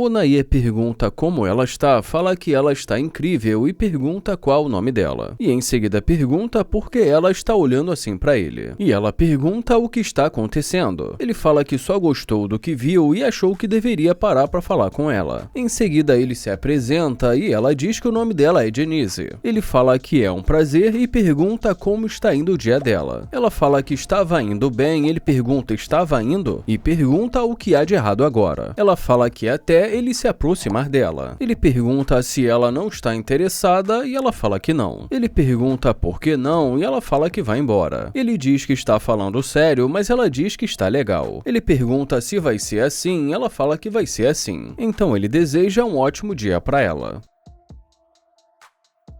O Nair pergunta como ela está, fala que ela está incrível e pergunta qual o nome dela. E em seguida pergunta por que ela está olhando assim para ele. E ela pergunta o que está acontecendo. Ele fala que só gostou do que viu e achou que deveria parar para falar com ela. Em seguida ele se apresenta e ela diz que o nome dela é Denise. Ele fala que é um prazer e pergunta como está indo o dia dela. Ela fala que estava indo bem, ele pergunta estava indo e pergunta o que há de errado agora. Ela fala que até ele se aproximar dela. Ele pergunta se ela não está interessada e ela fala que não. Ele pergunta por que não e ela fala que vai embora. Ele diz que está falando sério, mas ela diz que está legal. Ele pergunta se vai ser assim e ela fala que vai ser assim. Então ele deseja um ótimo dia para ela.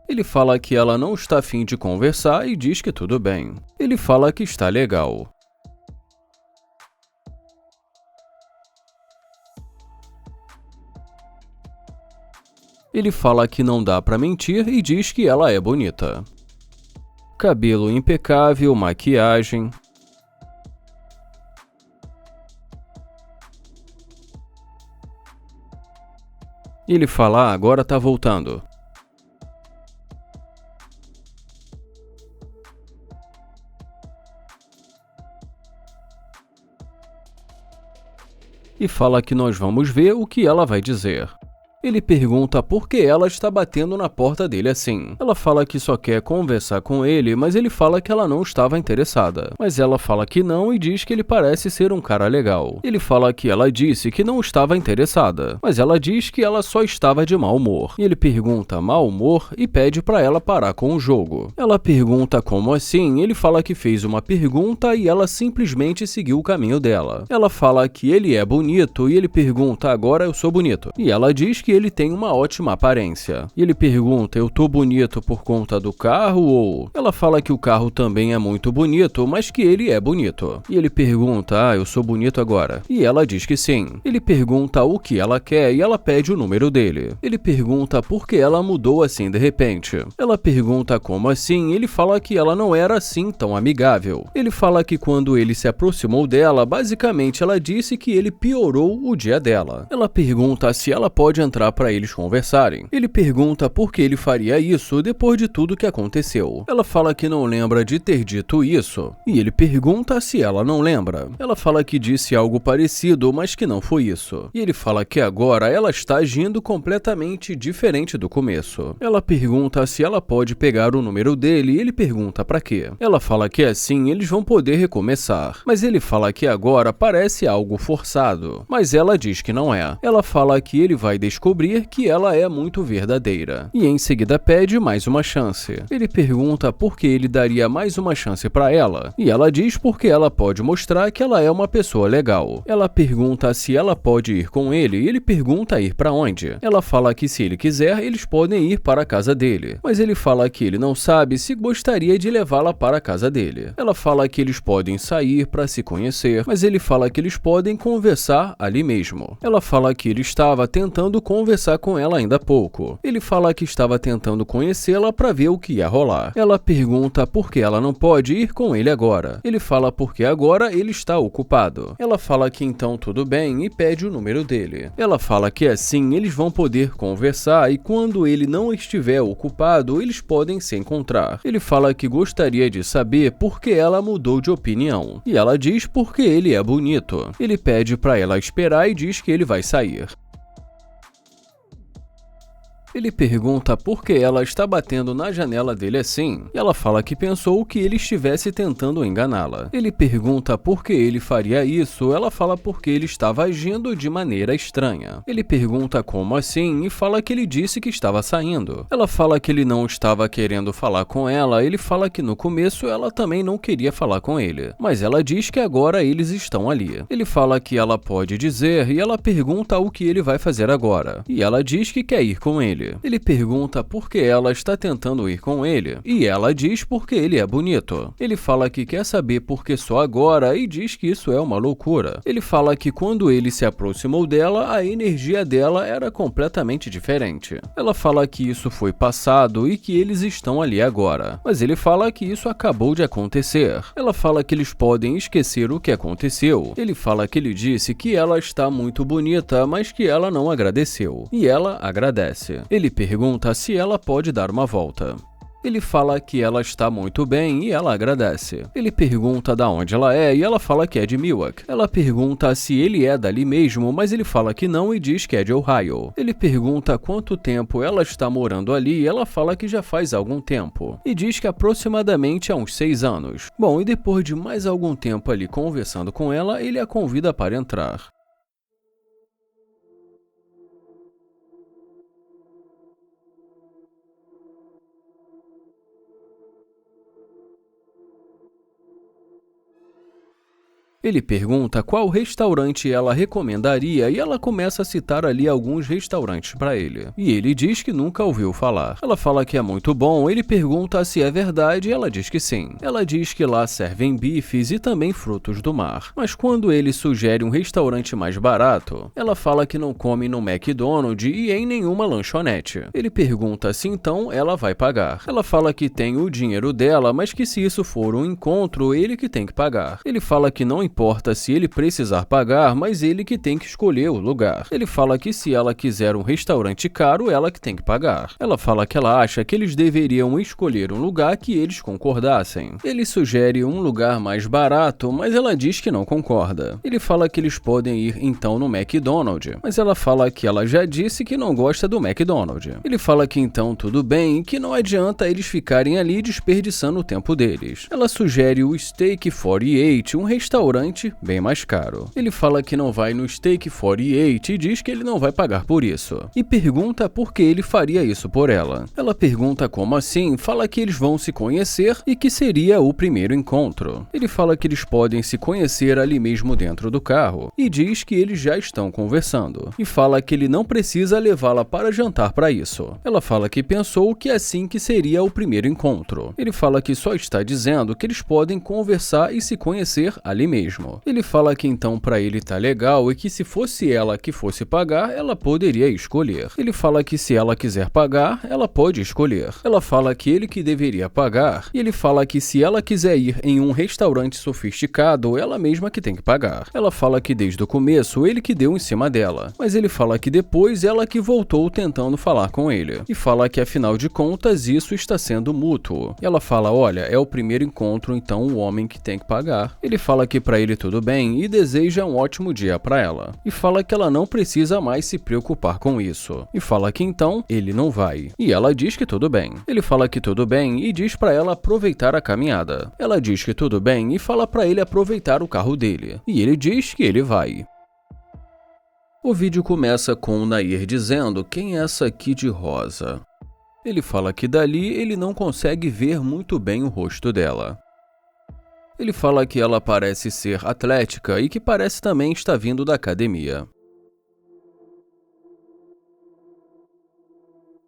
Ele fala que ela não está a fim de conversar e diz que tudo bem. Ele fala que está legal. Ele fala que não dá pra mentir e diz que ela é bonita. Cabelo impecável, maquiagem. Ele fala, agora tá voltando. E fala que nós vamos ver o que ela vai dizer. Ele pergunta por que ela está batendo na porta dele assim. Ela fala que só quer conversar com ele, mas ele fala que ela não estava interessada. Mas ela fala que não e diz que ele parece ser um cara legal. Ele fala que ela disse que não estava interessada, mas ela diz que ela só estava de mau humor. E ele pergunta mau humor e pede para ela parar com o jogo. Ela pergunta como assim, ele fala que fez uma pergunta e ela simplesmente seguiu o caminho dela. Ela fala que ele é bonito e ele pergunta agora eu sou bonito. E ela diz que ele tem uma ótima aparência. E ele pergunta, eu tô bonito por conta do carro ou... Ela fala que o carro também é muito bonito, mas que ele é bonito. E ele pergunta, eu sou bonito agora. E ela diz que sim. Ele pergunta o que ela quer e ela pede o número dele. Ele pergunta por que ela mudou assim de repente. Ela pergunta como assim, ele fala que ela não era assim tão amigável. Ele fala que quando ele se aproximou dela, basicamente ela disse que ele piorou o dia dela. Ela pergunta se ela pode entrar para eles conversarem. Ele pergunta por que ele faria isso depois de tudo que aconteceu. Ela fala que não lembra de ter dito isso. E ele pergunta se ela não lembra. Ela fala que disse algo parecido, mas que não foi isso. E ele fala que agora ela está agindo completamente diferente do começo. Ela pergunta se ela pode pegar o número dele e ele pergunta para quê. Ela fala que assim eles vão poder recomeçar. Mas ele fala que agora parece algo forçado. Mas ela diz que não é. Ela fala que ele vai descobrir que ela é muito verdadeira. E em seguida pede mais uma chance. Ele pergunta por que ele daria mais uma chance para ela. E ela diz porque ela pode mostrar que ela é uma pessoa legal. Ela pergunta se ela pode ir com ele e ele pergunta ir para onde. Ela fala que se ele quiser, eles podem ir para a casa dele. Mas ele fala que ele não sabe se gostaria de levá-la para a casa dele. Ela fala que eles podem sair para se conhecer, mas ele fala que eles podem conversar ali mesmo. Ela fala que ele estava tentando conversar com ela ainda há pouco. Ele fala que estava tentando conhecê-la para ver o que ia rolar. Ela pergunta por que ela não pode ir com ele agora. Ele fala porque agora ele está ocupado. Ela fala que então tudo bem e pede o número dele. Ela fala que assim eles vão poder conversar e quando ele não estiver ocupado, eles podem se encontrar. Ele fala que gostaria de saber por que ela mudou de opinião. E ela diz porque ele é bonito. Ele pede para ela esperar e diz que ele vai sair. Ele pergunta por que ela está batendo na janela dele assim, e ela fala que pensou que ele estivesse tentando enganá-la. Ele pergunta por que ele faria isso, ela fala porque ele estava agindo de maneira estranha. Ele pergunta como assim e fala que ele disse que estava saindo. Ela fala que ele não estava querendo falar com ela, ele fala que no começo ela também não queria falar com ele, mas ela diz que agora eles estão ali. Ele fala que ela pode dizer e ela pergunta o que ele vai fazer agora, e ela diz que quer ir com ele. ele. Ele pergunta por que ela está tentando ir com ele, e ela diz porque ele é bonito. Ele fala que quer saber por que só agora e diz que isso é uma loucura. Ele fala que quando ele se aproximou dela, a energia dela era completamente diferente. Ela fala que isso foi passado e que eles estão ali agora, mas ele fala que isso acabou de acontecer. Ela fala que eles podem esquecer o que aconteceu. Ele fala que ele disse que ela está muito bonita, mas que ela não agradeceu. E ela agradece. Ele pergunta se ela pode dar uma volta. Ele fala que ela está muito bem e ela agradece. Ele pergunta de onde ela é e ela fala que é de Milwaukee. Ela pergunta se ele é dali mesmo, mas ele fala que não e diz que é de Ohio. Ele pergunta quanto tempo ela está morando ali e ela fala que já faz algum tempo. E diz que aproximadamente há uns 6 anos. Bom, e depois de mais algum tempo ali conversando com ela, ele a convida para entrar. Ele pergunta qual restaurante ela recomendaria e ela começa a citar ali alguns restaurantes para ele. E ele diz que nunca ouviu falar. Ela fala que é muito bom, ele pergunta se é verdade e ela diz que sim. Ela diz que lá servem bifes e também frutos do mar. Mas quando ele sugere um restaurante mais barato, ela fala que não come no McDonald's e em nenhuma lanchonete. Ele pergunta se então ela vai pagar. Ela fala que tem o dinheiro dela, mas que se isso for um encontro, ele que tem que pagar. Ele fala que não importa se ele precisar pagar, mas ele que tem que escolher o lugar. Ele fala que se ela quiser um restaurante caro, ela que tem que pagar. Ela fala que ela acha que eles deveriam escolher um lugar que eles concordassem. Ele sugere um lugar mais barato, mas ela diz que não concorda. Ele fala que eles podem ir então no McDonald's, mas ela fala que ela já disse que não gosta do McDonald's. Ele fala que então tudo bem e que não adianta eles ficarem ali desperdiçando o tempo deles. Ela sugere o Steak 48, um restaurante bem mais caro. Ele fala que não vai no Steak 48 e diz que ele não vai pagar por isso. E pergunta por que ele faria isso por ela. Ela pergunta como assim, fala que eles vão se conhecer e que seria o primeiro encontro. Ele fala que eles podem se conhecer ali mesmo dentro do carro e diz que eles já estão conversando. E fala que ele não precisa levá-la para jantar para isso. Ela fala que pensou que assim que seria o primeiro encontro. Ele fala que só está dizendo que eles podem conversar e se conhecer ali mesmo. Ele fala que então para ele tá legal e que se fosse ela que fosse pagar, ela poderia escolher. Ele fala que se ela quiser pagar, ela pode escolher. Ela fala que ele que deveria pagar e ele fala que se ela quiser ir em um restaurante sofisticado, ela mesma que tem que pagar. Ela fala que desde o começo ele que deu em cima dela, mas ele fala que depois ela que voltou tentando falar com ele. E fala que afinal de contas isso está sendo mútuo. Ela fala, olha, é o primeiro encontro, então o homem que tem que pagar. Ele fala que para ele tudo bem e deseja um ótimo dia para ela. E fala que ela não precisa mais se preocupar com isso. E fala que então ele não vai. E ela diz que tudo bem. Ele fala que tudo bem e diz para ela aproveitar a caminhada. Ela diz que tudo bem e fala para ele aproveitar o carro dele. E ele diz que ele vai. O vídeo começa com o Nair dizendo quem é essa aqui de rosa. Ele fala que dali ele não consegue ver muito bem o rosto dela. Ele fala que ela parece ser atlética e que parece também estar vindo da academia.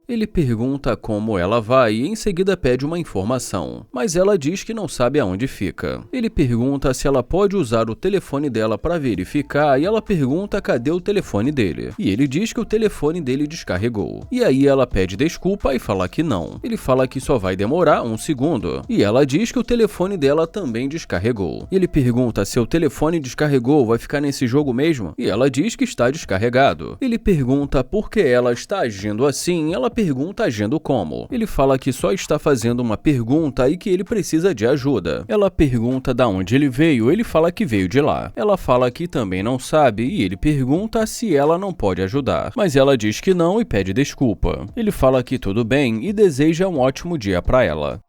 Ele pergunta como ela vai e em seguida pede uma informação, mas ela diz que não sabe aonde fica. Ele pergunta se ela pode usar o telefone dela para verificar e ela pergunta cadê o telefone dele. E ele diz que o telefone dele descarregou. E aí ela pede desculpa e fala que não. Ele fala que só vai demorar 1 segundo. E ela diz que o telefone dela também descarregou. Ele pergunta se o telefone descarregou, vai ficar nesse jogo mesmo? E ela diz que está descarregado. Ele pergunta por que ela está agindo assim, ela pergunta agindo como. Ele fala que só está fazendo uma pergunta e que ele precisa de ajuda. Ela pergunta de onde ele veio, ele fala que veio de lá. Ela fala que também não sabe e ele pergunta se ela não pode ajudar, mas ela diz que não e pede desculpa. Ele fala que tudo bem e deseja um ótimo dia para ela.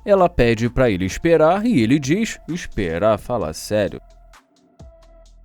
Ela pede para ele esperar e ele diz, esperar, fala sério.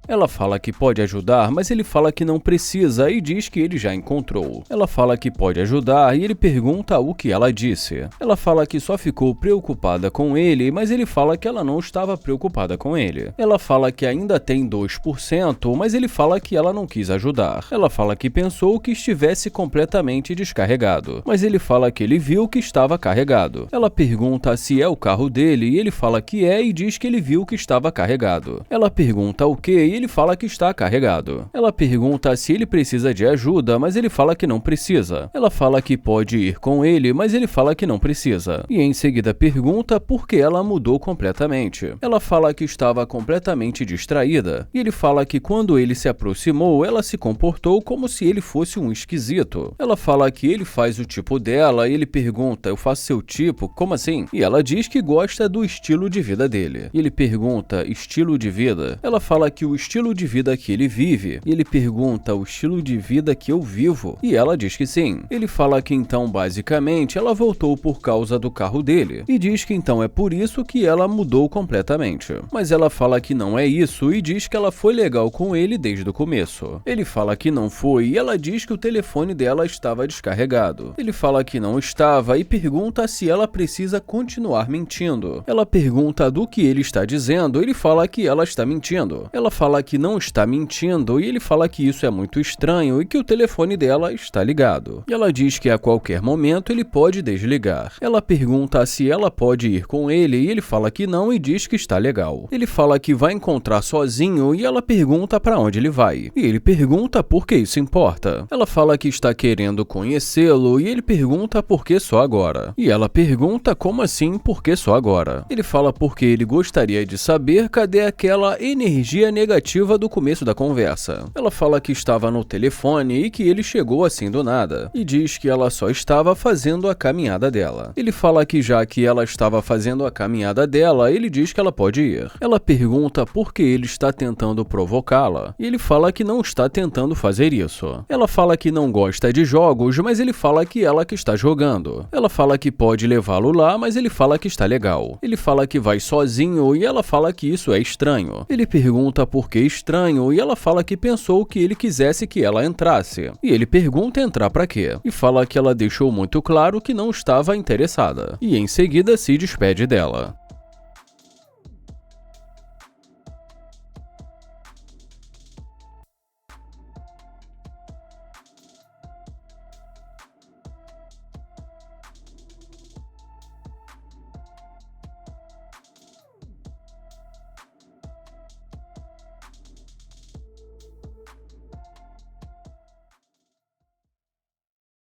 Ela fala que pode ajudar, mas ele fala que não precisa e diz que ele já encontrou. Ela fala que pode ajudar e ele pergunta o que ela disse. Ela fala que só ficou preocupada com ele, mas ele fala que ela não estava preocupada com ele. Ela fala que ainda tem 2%, mas ele fala que ela não quis ajudar. Ela fala que pensou que estivesse completamente descarregado, mas ele fala que ele viu que estava carregado. Ela pergunta se é o carro dele e ele fala que é e diz que ele viu que estava carregado. Ela pergunta o que e ele fala que está carregado. Ela pergunta se ele precisa de ajuda, mas ele fala que não precisa. Ela fala que pode ir com ele, mas ele fala que não precisa. E em seguida pergunta por que ela mudou completamente. Ela fala que estava completamente distraída e ele fala que quando ele se aproximou, ela se comportou como se ele fosse um esquisito. Ela fala que ele faz o tipo dela e ele pergunta: eu faço seu tipo? Como assim? E ela diz que gosta do estilo de vida dele. E ele pergunta: estilo de vida? Ela fala que o estilo de vida que ele vive. E ele pergunta: o estilo de vida que eu vivo? E ela diz que sim. Ele fala que então basicamente ela voltou por causa do carro dele e diz que então é por isso que ela mudou completamente. Mas ela fala que não é isso e diz que ela foi legal com ele desde o começo. Ele fala que não foi e ela diz que o telefone dela estava descarregado. Ele fala que não estava e pergunta se ela precisa continuar mentindo. Ela pergunta do que ele está dizendo, ele fala que ela está mentindo. Ela fala que não está mentindo e ele fala que isso é muito estranho e que o telefone dela está ligado. E ela diz que a qualquer momento ele pode desligar. Ela pergunta se ela pode ir com ele e ele fala que não e diz que está legal. Ele fala que vai encontrar sozinho e ela pergunta para onde ele vai. E ele pergunta por que isso importa. Ela fala que está querendo conhecê-lo e ele pergunta por que só agora. E ela pergunta como assim por que só agora. Ele fala porque ele gostaria de saber cadê aquela energia negativa do começo da conversa. Ela fala que estava no telefone e que ele chegou assim do nada. E diz que ela só estava fazendo a caminhada dela. Ele fala que já que ela estava fazendo a caminhada dela, ele diz que ela pode ir. Ela pergunta por que ele está tentando provocá-la. E ele fala que não está tentando fazer isso. Ela fala que não gosta de jogos, mas ele fala que ela que está jogando. Ela fala que pode levá-lo lá, mas ele fala que está legal. Ele fala que vai sozinho e ela fala que isso é estranho. Ele pergunta por que estranho e ela fala que pensou que ele quisesse que ela entrasse. E ele pergunta entrar pra quê? E fala que ela deixou muito claro que não estava interessada. E em seguida se despede dela.